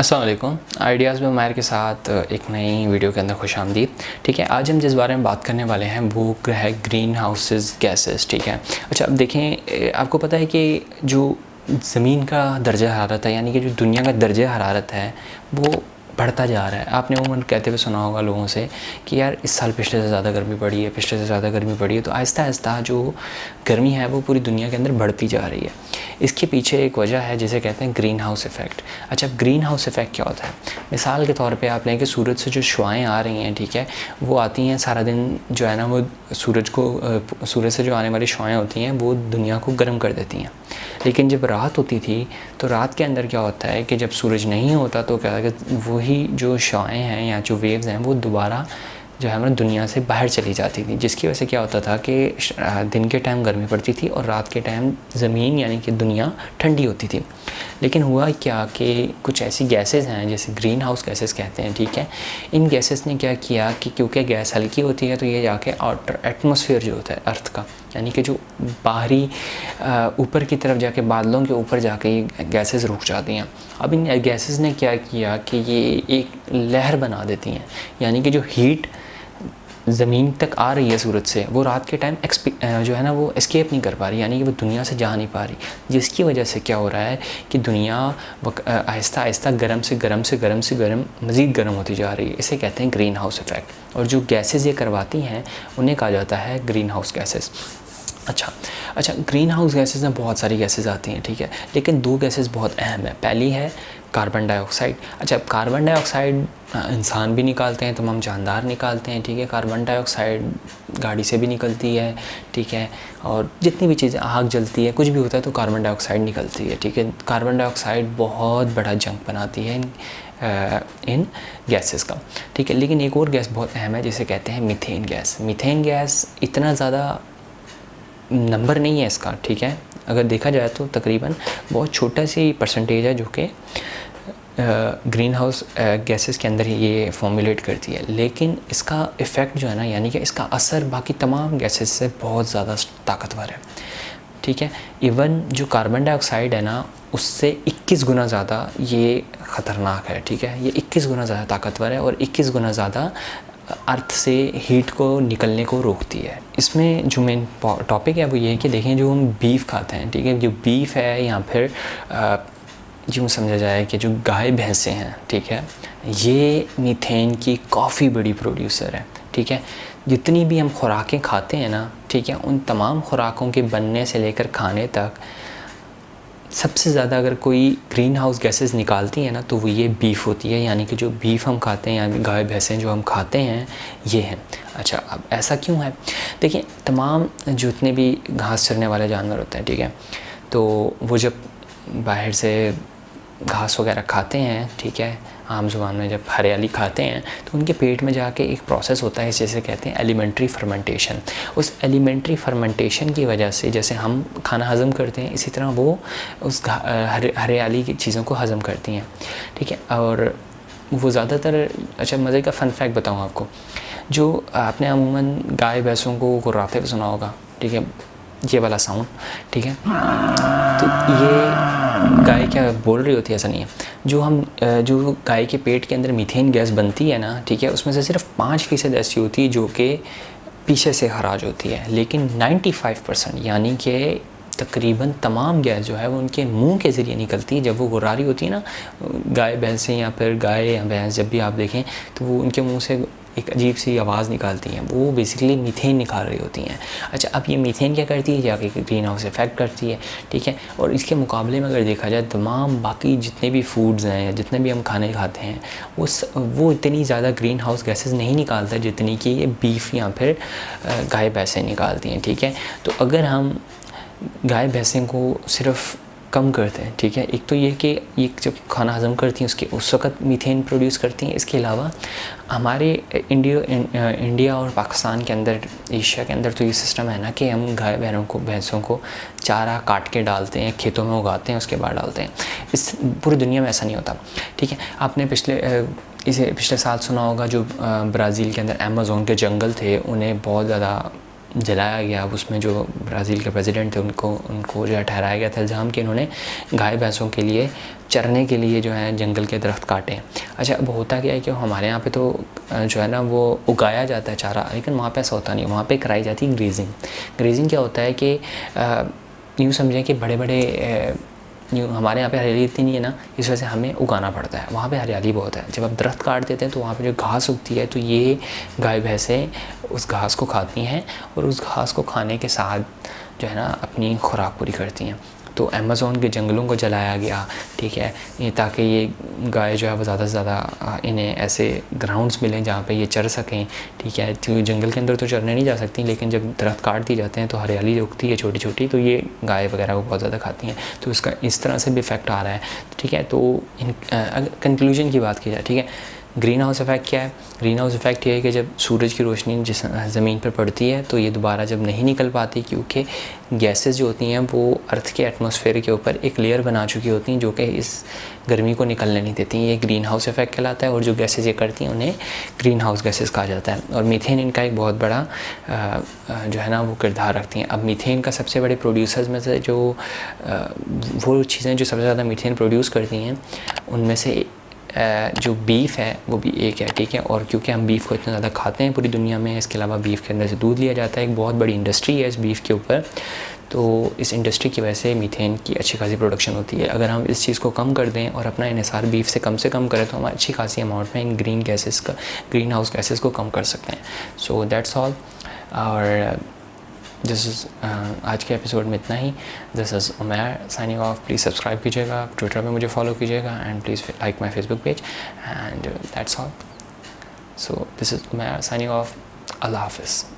अस्सलाम वालेकुम। आइडियाज़ में उमैर के साथ एक नई वीडियो के अंदर खुशामदीद। ठीक है, आज हम जिस बारे में बात करने वाले हैं वो है ग्रीन हाउसेस गैसेस। ठीक है, अच्छा अब देखें, आपको पता है कि जो ज़मीन का दर्जा हरारत है, यानी कि जो दुनिया का दर्जा हरारत है, वो बढ़ता जा रहा है। आपने उम्र कहते हुए सुना होगा लोगों से कि यार इस साल पिछले से ज़्यादा गर्मी पड़ी है, पिछले से ज़्यादा गर्मी पड़ी है। तो आहिस्ता आहिस्ता जो गर्मी है वो पूरी दुनिया के अंदर बढ़ती जा रही है। इसके पीछे एक वजह है जिसे कहते हैं ग्रीन हाउस इफ़ेक्ट। अच्छा, ग्रीन हाउस इफ़ेक्ट क्या होता है? मिसाल के तौर पे आप लें कि सूरज से जो शुआएँ आ रही हैं, ठीक है, वो आती हैं सारा दिन, जो है ना वो सूरज से जो आने वाली शुआएँ होती हैं वो दुनिया को गर्म कर देती हैं। लेकिन जब रात होती थी तो रात के अंदर क्या होता है कि जब सूरज नहीं होता तो क्या है कि वही जो शुआएँ हैं या जो वेव्स हैं वो दोबारा जो है ना दुनिया से बाहर चली जाती थी, जिसकी वजह से क्या होता था कि दिन के टाइम गर्मी पड़ती थी और रात के टाइम ज़मीन यानी कि दुनिया ठंडी होती थी। लेकिन हुआ क्या कि कुछ ऐसी गैसेस हैं जैसे ग्रीन हाउस गैसेस कहते हैं, ठीक है, इन गैसेस ने क्या किया कि क्योंकि गैस हल्की होती है तो ये जाके आउटर एटमॉस्फेयर जो होता है अर्थ का, यानी कि जो बाहरी ऊपर की तरफ जाके बादलों के ऊपर जाके ये गैसेस रुक जाती हैं। अब इन गैसेस ने क्या किया कि ये एक लहर बना देती हैं, यानी कि जो हीट ज़मीन तक आ रही है सूरज से, वो रात के टाइम जो है ना वो एस्केप नहीं कर पा रही, यानी कि वो दुनिया से जा नहीं पा रही, जिसकी वजह से क्या हो रहा है कि दुनिया आहिस्ता आहिस्ता गर्म से गर्म मज़ीद गर्म होती जा रही है। इसे कहते हैं ग्रीन हाउस इफ़ेक्ट। और जो गैसेस ये करवाती हैं उन्हें कहा जाता है ग्रीन हाउस गैसेस। अच्छा, ग्रीन हाउस गैसेस में बहुत सारी गैसेस आती हैं, ठीक है, लेकिन दो गैसेस बहुत अहम है। पहली है कार्बन डाइऑक्साइड। अच्छा, कार्बन डाइऑक्साइड इंसान भी निकालते हैं, तमाम जानदार निकालते हैं, ठीक है। कार्बन डाइऑक्साइड गाड़ी से भी निकलती है, ठीक है, और जितनी भी चीज़ें, आग जलती है, कुछ भी होता है तो कार्बन डाइऑक्साइड निकलती है, ठीक है। कार्बन डाइऑक्साइड बहुत बड़ा जंग बनाती है इन गैसेस का, ठीक है। लेकिन एक और गैस बहुत अहम है जिसे कहते हैं मीथेन गैस। मीथेन गैस इतना ज़्यादा नंबर नहीं है इसका, ठीक है, अगर देखा जाए तो तकरीबन बहुत छोटा सी परसेंटेज है जो कि ग्रीन हाउस गैसेस के अंदर ही ये फॉर्मुलेट करती है। लेकिन इसका इफ़ेक्ट जो है ना, यानी कि इसका असर बाकी तमाम गैसेस से बहुत ज़्यादा ताकतवर है, ठीक है। इवन जो कार्बन डाइऑक्साइड है ना, उससे 21 गुना ज़्यादा ये ख़तरनाक है, ठीक है। ये 21 गुना ज़्यादा ताकतवर है और 21 गुना ज़्यादा अर्थ से हीट को निकलने को रोकती है। इसमें जो मेन टॉपिक है वो ये है कि देखें, जो हम बीफ खाते हैं, ठीक है, जो बीफ है या फिर यूँ समझा जाए कि जो गाय भैंसें हैं, ठीक है, ये मीथेन की काफ़ी बड़ी प्रोड्यूसर है, ठीक है। जितनी भी हम खुराकें खाते हैं ना, ठीक है, उन तमाम खुराकों के बनने से लेकर खाने तक सबसे ज़्यादा अगर कोई ग्रीन हाउस गैसेस निकालती है ना तो वो ये बीफ होती है, यानी कि जो बीफ हम खाते हैं यानी गाय भैंसें जो हम खाते हैं ये हैं। अच्छा, अब ऐसा क्यों है? देखिए, तमाम जितने भी घास चरने वाले जानवर होते हैं, ठीक है, तो वो जब बाहर से घास वगैरह खाते हैं, ठीक है, आम ज़ुबान में जब हरियाली खाते हैं तो उनके पेट में जाके एक प्रोसेस होता है जिसे कहते हैं एलिमेंट्री फर्मेंटेशन। उस एलिमेंट्री फर्मेंटेशन की वजह से जैसे हम खाना हज़म करते हैं, इसी तरह वो उस हरियाली की चीज़ों को हज़म करती हैं, ठीक है। और वो ज़्यादातर, अच्छा मज़े का फ़न फैक्ट बताऊँ आपको, जो आपने अमूमन गाय भैंसों को गुर्राते हुए सुना होगा, ठीक है, ये वाला साउंड, ठीक है, तो ये गाय क्या बोल रही होती है? ऐसा नहीं है। जो गाय के पेट के अंदर मीथेन गैस बनती है ना, ठीक है, उसमें से सिर्फ 5% ऐसी होती है जो कि पीछे से खराज होती है, लेकिन 95% यानी कि तकरीबन तमाम गैस जो है वो उनके मुंह के ज़रिए निकलती है। जब वो गुर्रा रही होती है ना, गाय भैंसें या फिर गाय या भैंस जब भी आप देखें तो वो उनके मुंह से एक अजीब सी आवाज़ निकालती हैं, वो बेसिकली मीथेन निकाल रही होती हैं। अच्छा, अब ये मीथेन क्या करती है? जाके ग्रीन हाउस इफेक्ट करती है, ठीक है। और इसके मुकाबले में अगर देखा जाए तमाम बाकी जितने भी फूड्स हैं, जितने भी हम खाने खाते हैं, वो इतनी ज़्यादा ग्रीन हाउस गैसेस नहीं निकालता जितनी कि ये बीफ या फिर गाय भैंसें निकालती हैं, ठीक है। तो अगर हम गाय भैंसें को सिर्फ कम करते हैं, ठीक है, एक तो ये कि ये जब खाना हज़म करती हैं उसके उस वक़्त मीथेन प्रोड्यूस करती हैं। इसके अलावा हमारे इंडिया और पाकिस्तान के अंदर, एशिया के अंदर तो ये सिस्टम है ना कि हम गाय भैंसों को चारा काट के डालते हैं, खेतों में उगाते हैं, उसके बाद डालते हैं। इस पूरी दुनिया में ऐसा नहीं होता, ठीक है। आपने पिछले साल सुना होगा, जो ब्राज़ील के अंदर अमेज़न के जंगल थे, उन्हें बहुत ज़्यादा जलाया गया। अब उसमें जो ब्राज़ील के प्रेसिडेंट थे उनको जो है ठहराया गया था इल्ज़ाम कि इन्होंने गाय भैंसों के लिए चरने के लिए जो है जंगल के दरख्त काटे। अच्छा, अब होता क्या है कि हमारे यहाँ पे तो जो है ना वो उगाया जाता है चारा, लेकिन वहाँ पे ऐसा होता नहीं है। वहाँ पे कराई जाती है ग्रेजिंग। ग्रेजिंग क्या होता है कि यूँ समझें कि बड़े बड़े यूँ हमारे यहाँ पे हरियाली इतनी नहीं है ना, इस वजह से हमें उगाना पड़ता है। वहाँ पे हरियाली बहुत है। जब आप दरख्त काट देते हैं तो वहाँ पे जो घास उगती है तो ये गाय भैंसें उस घास को खाती हैं और उस घास को खाने के साथ जो है ना अपनी खुराक पूरी करती हैं। तो अमेज़ोन के जंगलों को जलाया गया, ठीक है, ये ताकि ये गाय जो है वो ज़्यादा से ज़्यादा इन्हें ऐसे ग्राउंड्स मिलें जहाँ पे ये चर सकें, ठीक है। तो जंगल के अंदर तो चरने नहीं जा सकती, लेकिन जब दरख्त काट दिए जाते हैं तो हरियाली उगती है छोटी छोटी, तो ये गाय वगैरह को बहुत ज़्यादा खाती हैं। तो इसका इस तरह से भी इफ़ेक्ट आ रहा है, ठीक है। तो अगर कंक्लूजन की बात की जाए, ठीक है, ग्रीन हाउस इफ़ेक्ट क्या है? ग्रीन हाउस इफ़ेक्ट ये है कि जब सूरज की रोशनी जिस ज़मीन पर पड़ती है तो ये दोबारा जब नहीं निकल पाती, क्योंकि गैसेस जो होती हैं वो अर्थ के एटमॉस्फेयर के ऊपर एक लेयर बना चुकी होती हैं जो कि इस गर्मी को निकलने नहीं देती। ये ग्रीन हाउस इफ़ेक्ट कहलाता है और जो गैसेस ये करती हैं उन्हें ग्रीन हाउस गैसेस कहा जाता है। और मीथेन इनका एक बहुत बड़ा जो है ना वो किरदार रखती हैं। अब मीथेन का सबसे बड़े प्रोड्यूसर्स में से जो वो चीज़ें जो सबसे ज़्यादा मीथेन प्रोड्यूस करती हैं उनमें से जो बीफ है वो भी एक है, ठीक है। और क्योंकि हम बीफ को इतना ज़्यादा खाते हैं पूरी दुनिया में, इसके अलावा बीफ के अंदर से दूध लिया जाता है, एक बहुत बड़ी इंडस्ट्री है इस बीफ के ऊपर। तो इस इंडस्ट्री की वजह से मीथेन की अच्छी खासी प्रोडक्शन होती है। अगर हम इस चीज़ को कम कर दें और अपना इन्हिसार बीफ से कम करें तो हम अच्छी खासी अमाउंट में इन ग्रीन हाउस गैसेस को कम कर सकते हैं। So that's all. और दिस इज़ आज के एपिसोड में इतना ही। This is Umair signing off. Please subscribe कीजिएगा, ट्विटर पे मुझे फॉलो कीजिएगा and please like my Facebook page and that's all. So this is Umair signing off. अल्लाह हाफ़िज़।